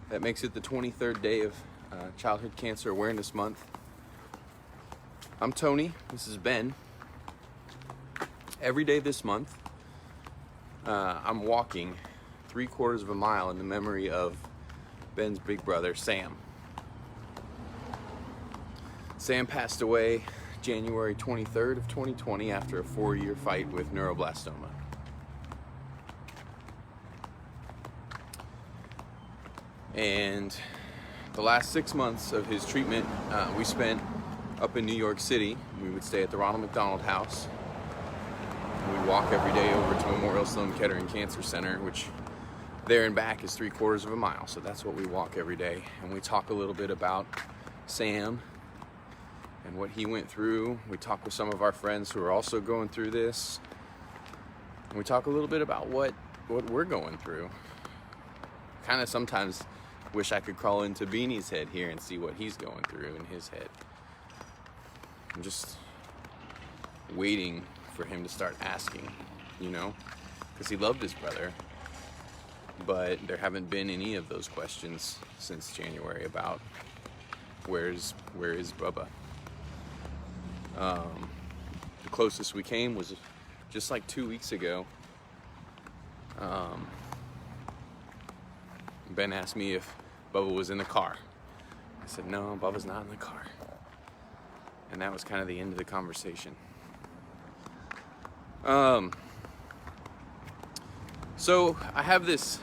That makes it the 23rd day of Childhood Cancer Awareness Month. I'm Tony, this is Ben. Every day this month, I'm walking 3/4 of a mile in the memory of Ben's big brother, Sam. Sam passed away January 23rd of 2020 after a 4-year fight with neuroblastoma. And the last 6 months of his treatment, we spent up in New York City. We would stay at the Ronald McDonald House. We'd walk every day over to Memorial Sloan Kettering Cancer Center, which there and back is 3/4 of a mile. So that's what we walk every day. And we talk a little bit about Sam and what he went through. We talk with some of our friends who are also going through this. And we talk a little bit about what we're going through. Kind of sometimes wish I could crawl into Beanie's head here and see what he's going through in his head. I'm just waiting for him to start asking, because he loved his brother, but there haven't been any of those questions since January about where is Bubba. The closest we came was just like 2 weeks ago. Ben asked me if Bubba was in the car. I said, no, Bubba's not in the car. And that was kind of the end of the conversation. So I have this,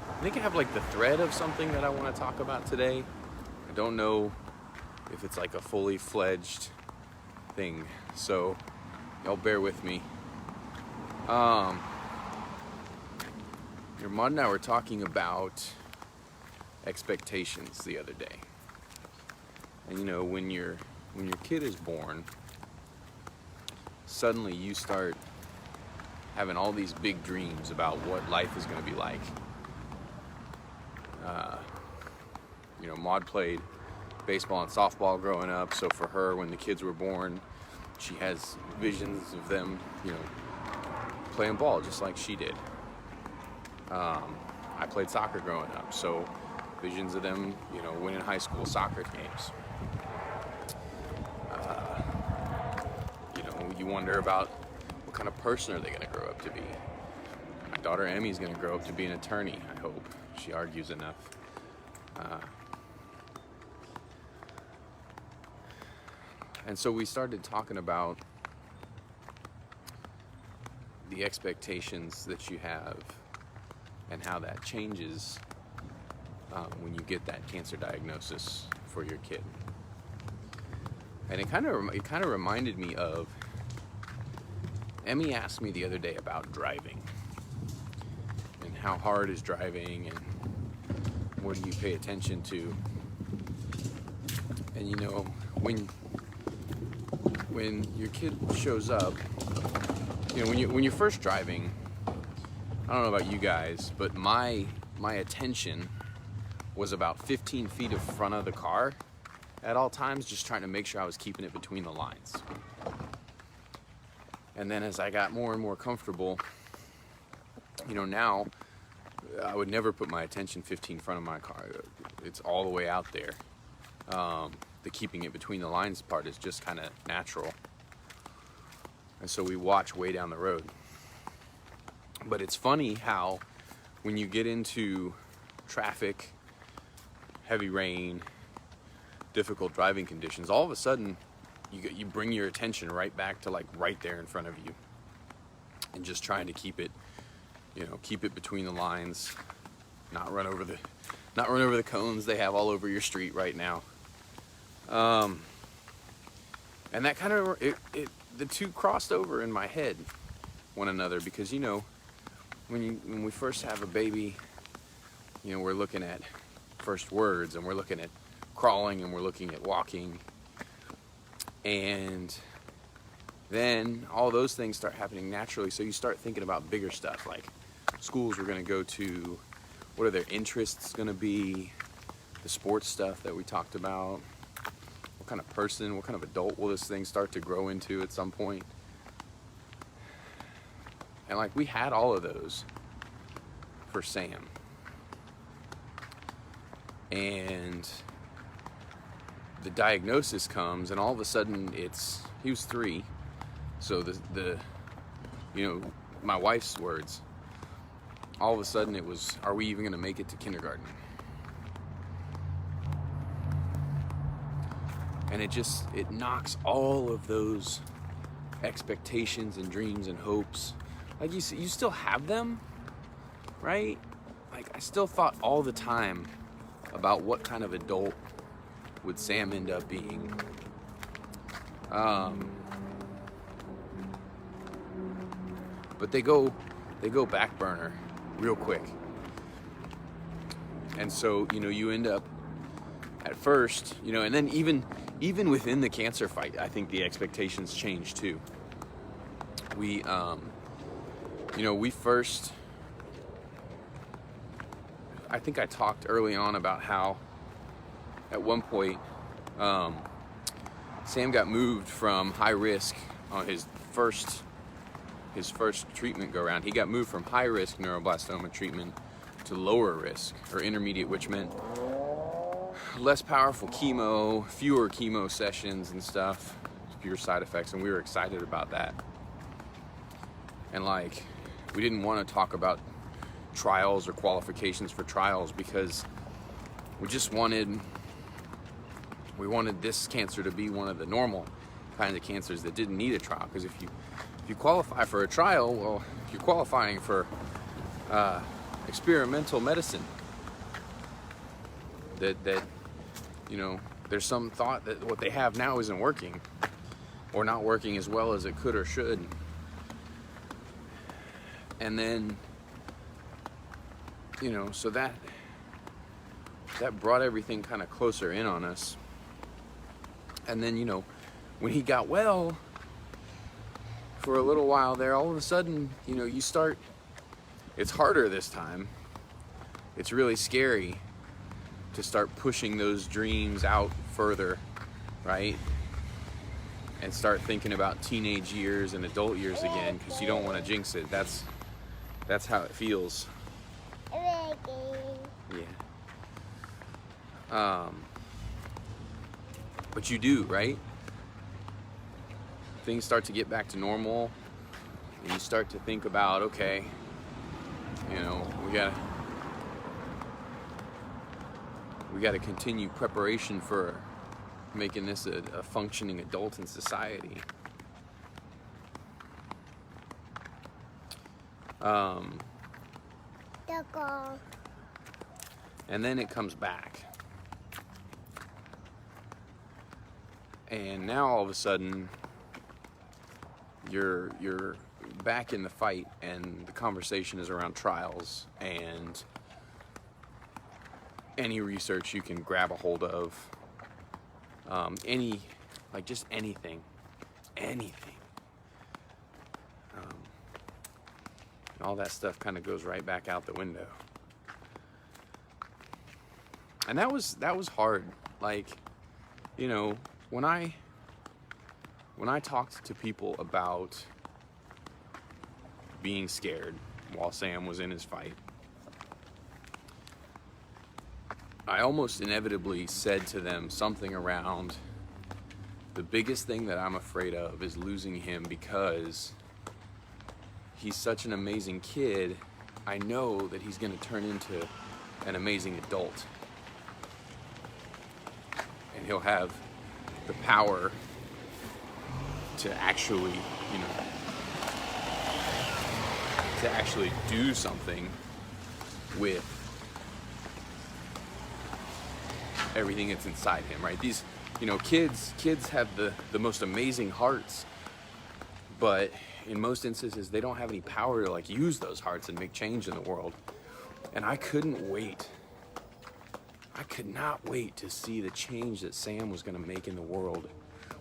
I think I have like the thread of something that I want to talk about today. I don't know if it's like a fully fledged thing, so y'all bear with me. Your mom and I were talking about expectations the other day. And when your kid is born, suddenly you start having all these big dreams about what life is going to be like. Maud played baseball and softball growing up, so for her, when the kids were born, she has visions of them, playing ball just like she did. I played soccer growing up, so visions of them, winning high school soccer games. You wonder about what kind of person are they going to grow up to be. My daughter Emmy's going to grow up to be an attorney, I hope. She argues enough. And so we started talking about the expectations that you have and how that changes when you get that cancer diagnosis for your kid. And it kind of reminded me of, Emmy asked me the other day about driving and how hard is driving and what do you pay attention to. And when your kid shows up, when you're first driving, I don't know about you guys, but my attention was about 15 feet in front of the car at all times, just trying to make sure I was keeping it between the lines. And then as I got more and more comfortable, now I would never put my attention 15 in front of my car. It's all the way out there. The keeping it between the lines part is just kind of natural. And so we watch way down the road. But it's funny how when you get into traffic, heavy rain, difficult driving conditions, all of a sudden you bring your attention right back to like right there in front of you and just trying to keep it between the lines, not run over the cones they have all over your street right now. And that kind of the two crossed over in my head one another, because when we first have a baby, we're looking at first words and we're looking at crawling and we're looking at walking, and then all those things start happening naturally. So you start thinking about bigger stuff like schools we're going to go to, what are their interests going to be, the sports stuff that we talked about, what kind of person, what kind of adult will this thing start to grow into at some point. And we had all of those for Sam. And the diagnosis comes, and all of a sudden he was 3. So my wife's words, all of a sudden it was, are we even going to make it to kindergarten? And it knocks all of those expectations and dreams and hopes. Like you still have them, right? Like I still thought all the time about what kind of adult would Sam end up being. But they go back burner real quick. And so, you end up at first, and then even within the cancer fight, I think the expectations change too. We first, I think I talked early on about how at one point, Sam got moved from high risk on his first treatment go around. He got moved from high risk neuroblastoma treatment to lower risk or intermediate, which meant less powerful chemo, fewer chemo sessions and stuff, fewer side effects, and we were excited about that. And we didn't want to talk about trials or qualifications for trials because we wanted this cancer to be one of the normal kinds of cancers that didn't need a trial. Because if you qualify for a trial, well, you're qualifying for experimental medicine. That there's some thought that what they have now isn't working, or not working as well as it could or should. And then, so that brought everything kind of closer in on us. And then, when he got well, for a little while there, all of a sudden, it's harder this time. It's really scary to start pushing those dreams out further, right? And start thinking about teenage years and adult years again, because you don't want to jinx it. That's how it feels. Yeah. But you do, right? Things start to get back to normal, and you start to think about, okay, we gotta continue preparation for making this a functioning adult in society. And then it comes back. And now all of a sudden, you're back in the fight, and the conversation is around trials and any research you can grab a hold of, just anything. And all that stuff kind of goes right back out the window. And that was hard. When I talked to people about being scared while Sam was in his fight, I almost inevitably said to them something around, the biggest thing that I'm afraid of is losing him because he's such an amazing kid. I know that he's going to turn into an amazing adult. And he'll have the power to actually, do something with everything that's inside him, right? These, kids have the most amazing hearts, but in most instances, they don't have any power to use those hearts and make change in the world. And I could not wait to see the change that Sam was going to make in the world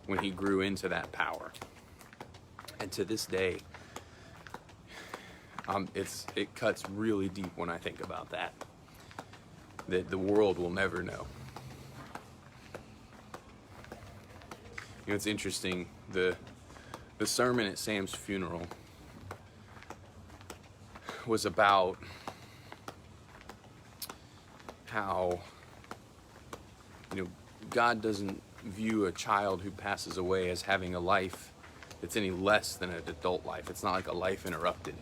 when he grew into that power. And to this day, it cuts really deep when I think about that the world will never know. It's interesting, the sermon at Sam's funeral was about how God doesn't view a child who passes away as having a life that's any less than an adult life. It's not like a life interrupted.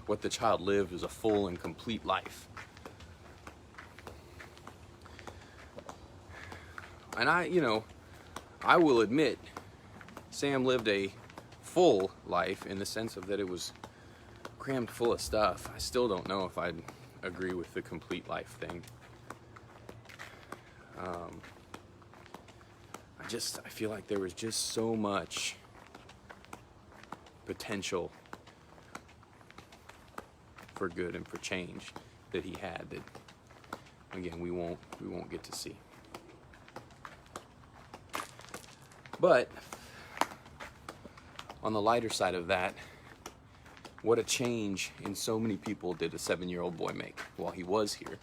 What the child lived is a full and complete life. And I will admit, Sam lived a full life in the sense of that it was crammed full of stuff. I still don't know if I'd agree with the complete life thing. I feel like there was just so much potential for good and for change that he had that, again, we won't get to see. But on the lighter side of that, what a change in so many people did a 7-year-old boy make while he was here.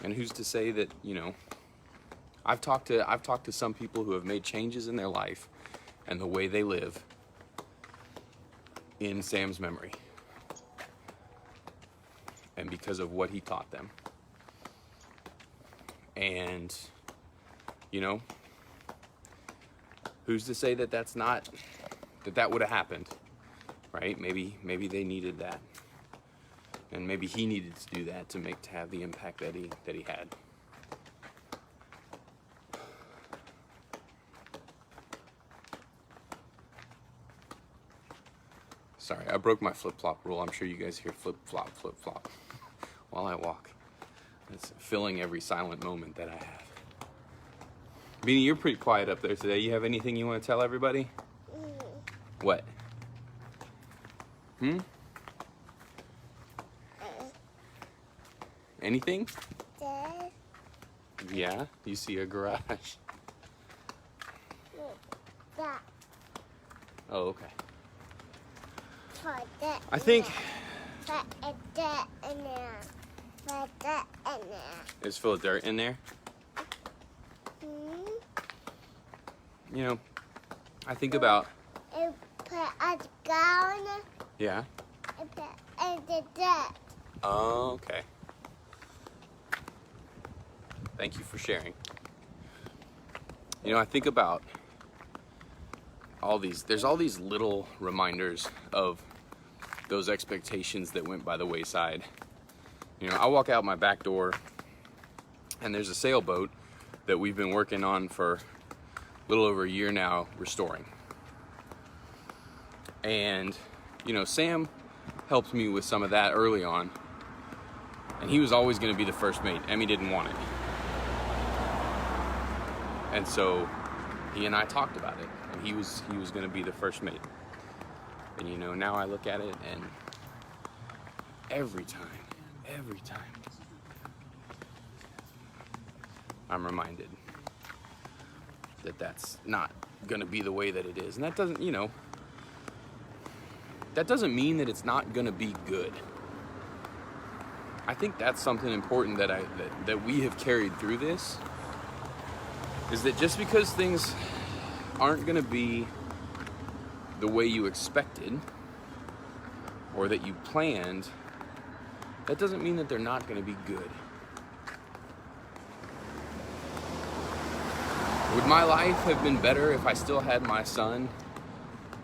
And who's to say that, I've talked to some people who have made changes in their life and the way they live in Sam's memory, and because of what he taught them. And who's to say that that would have happened, right? Maybe they needed that, and maybe he needed to do that to have the impact that he had. Sorry, I broke my flip-flop rule. I'm sure you guys hear flip-flop while I walk. It's filling every silent moment that I have. Beanie, you're pretty quiet up there today. You have anything you want to tell everybody? What? Anything? Yeah? You see a garage? Oh, okay. I think it's full of dirt in there. I think about. Yeah. Oh, okay. Thank you for sharing. I think about there's all these little reminders of those expectations that went by the wayside. I walk out my back door and there's a sailboat that we've been working on for a little over a year now, restoring. And, Sam helped me with some of that early on, and he was always going to be the first mate. Emmy didn't want it. And so he and I talked about it, and he was going to be the first mate. And now I look at it, and every time I'm reminded that that's not going to be the way that it is. And that doesn't mean that it's not going to be good. I think that's something important that we have carried through this, is that just because things aren't going to be the way you expected or that you planned, that doesn't mean that they're not going to be good. Would my life have been better if I still had my son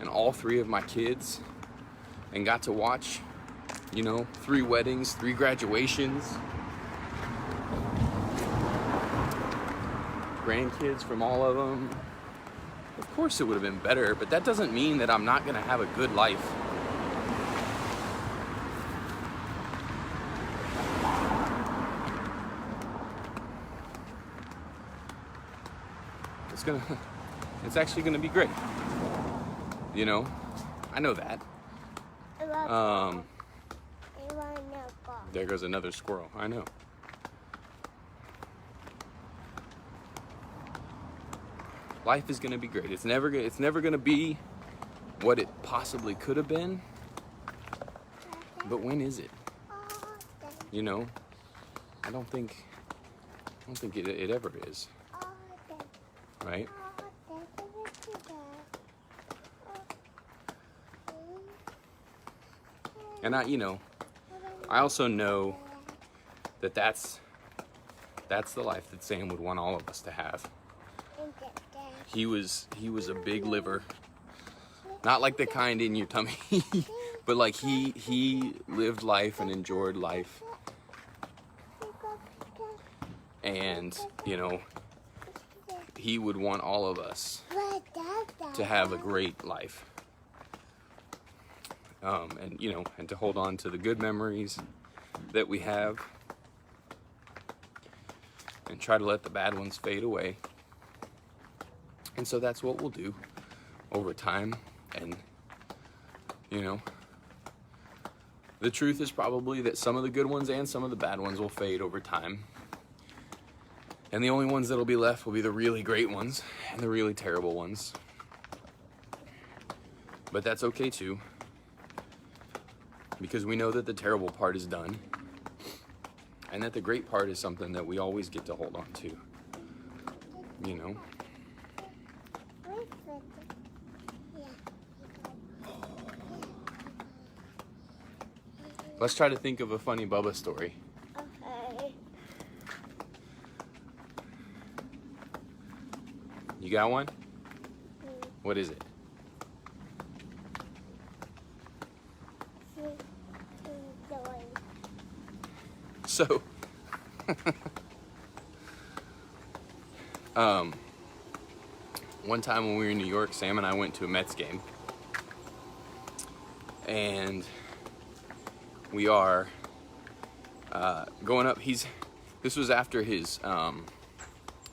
and all 3 of my kids and got to watch, 3 weddings, 3 graduations, grandkids from all of them? Of course it would have been better, but that doesn't mean that I'm not going to have a good life. It's actually gonna be great. I know that. There goes another squirrel. I know. Life is gonna be great. It's never gonna be what it possibly could have been. But when is it? I don't think it ever is. Right? And I I also know that that's the life that Sam would want all of us to have. He was a big liver. Not like the kind in your tummy, but like he lived life and enjoyed life. And, you know, he would want all of us to have a great life. And, you know, and to hold on to the good memories that we have and try to let the bad ones fade away. And so that's what we'll do over time. And, you know, the truth is probably that some of the good ones and some of the bad ones will fade over time. And the only ones that'll be left will be the really great ones and the really terrible ones. But that's okay too, because we know that the terrible part is done and that the great part is something that we always get to hold on to, you know? Let's try to think of a funny Bubba story. Okay. You got one? What is it? So, one time when we were in New York, Sam and I went to a Mets game. And we are going up. This was after his,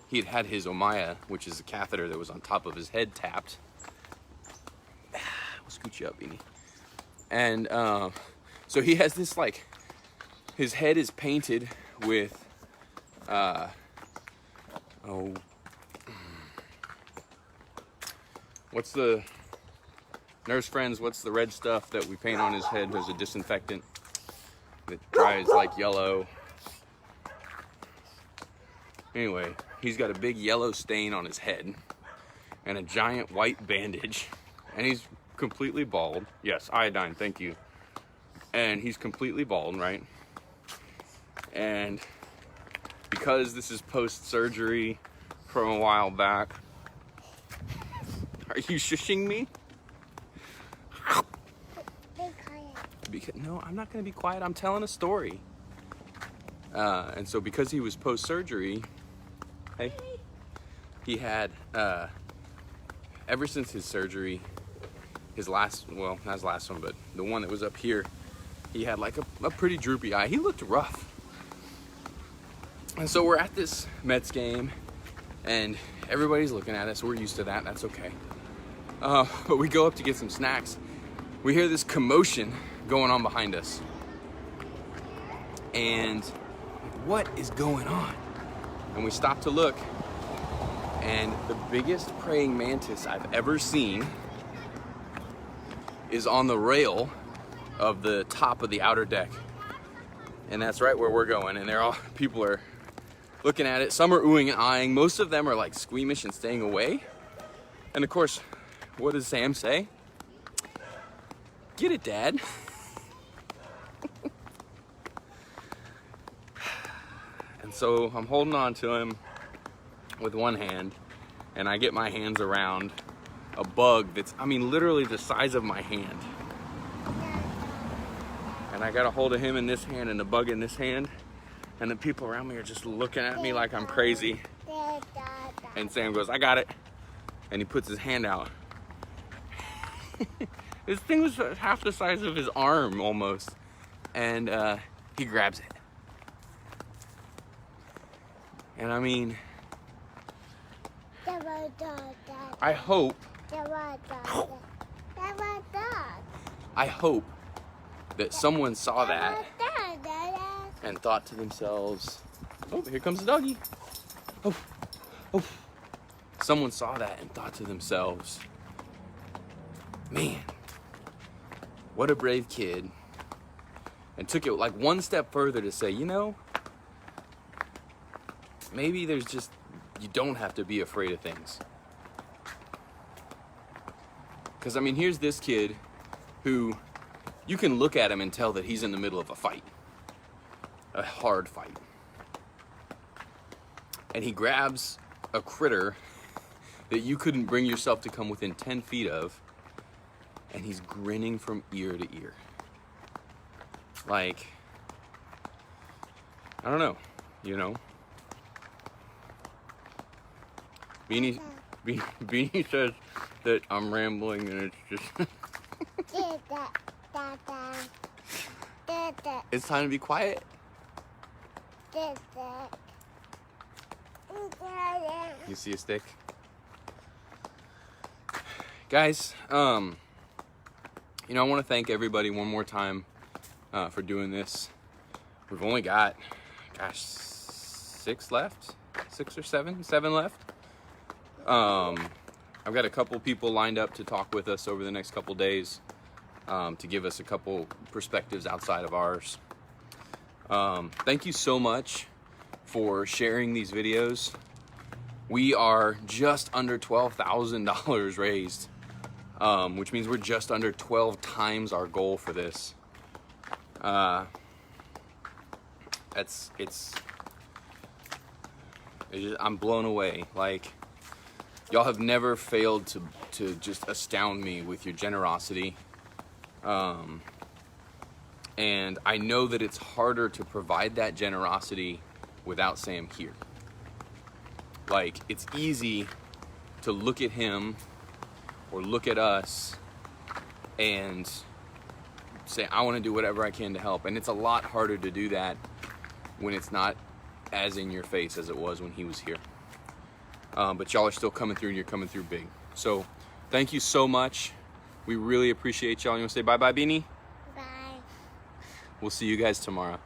he had had his Omaya, which is a catheter that was on top of his head, tapped. We'll scoot you up, Beanie. And so he has this, like, his head is painted with, what's the, nurse friends, what's the red stuff that we paint on his head as a disinfectant that dries like yellow? Anyway, he's got a big yellow stain on his head and a giant white bandage, and he's completely bald. Yes, iodine, thank you. And he's completely bald, right? And because this is post-surgery from a while back, are you shushing me? No, I'm not going to be quiet. I'm telling a story. And so because he was post-surgery, hey, he had, ever since his surgery, his last, well, not his last one, but the one that was up here, he had like a pretty droopy eye. He looked rough. And so we're at this Mets game, and everybody's looking at us. We're used to that. That's okay. But we go up to get some snacks. We hear this commotion going on behind us. And what is going on? And we stop to look, and the biggest praying mantis I've ever seen is on the rail of the top of the outer deck. And that's right where we're going. And people are looking at it. Some are oohing and eyeing. Most of them are like squeamish and staying away. And of course, what does Sam say? Get it, Dad. And so I'm holding on to him with one hand, and I get my hands around a bug that's, I mean, literally the size of my hand. And I got a hold of him in this hand and the bug in this hand. And the people around me are just looking at me like I'm crazy. And Sam goes, I got it. And he puts his hand out. This thing was half the size of his arm almost. And he grabs it. And I mean, I hope that someone saw that and thought to themselves, oh, here comes the doggy. Oh, oh. Someone saw that and thought to themselves, man, what a brave kid. And took it like one step further to say, you know, maybe there's just, you don't have to be afraid of things. Because, I mean, here's this kid who, you can look at him and tell that he's in the middle of a fight. a hard fight. And he grabs a critter that you couldn't bring yourself to come within 10 feet of, and he's grinning from ear to ear. Like, I don't know, you know? Beanie says that I'm rambling and it's just... It's time to be quiet. You see a stick? Guys, you know, I want to thank everybody one more time for doing this. We've only got, gosh, 6 left? 6 or 7? 7 left. I've got a couple people lined up to talk with us over the next couple days, to give us a couple perspectives outside of ours. Thank you so much for sharing these videos. We are just under $12,000 raised, which means we're just under 12 times our goal for this. I'm blown away. Like, y'all have never failed to just astound me with your generosity. And I know that it's harder to provide that generosity without Sam here. Like, it's easy to look at him or look at us and say, I want to do whatever I can to help. And it's a lot harder to do that when it's not as in your face as it was when he was here. But y'all are still coming through, and you're coming through big. So thank you so much. We really appreciate y'all. You want to say bye-bye, Beanie? Bye. We'll see you guys tomorrow.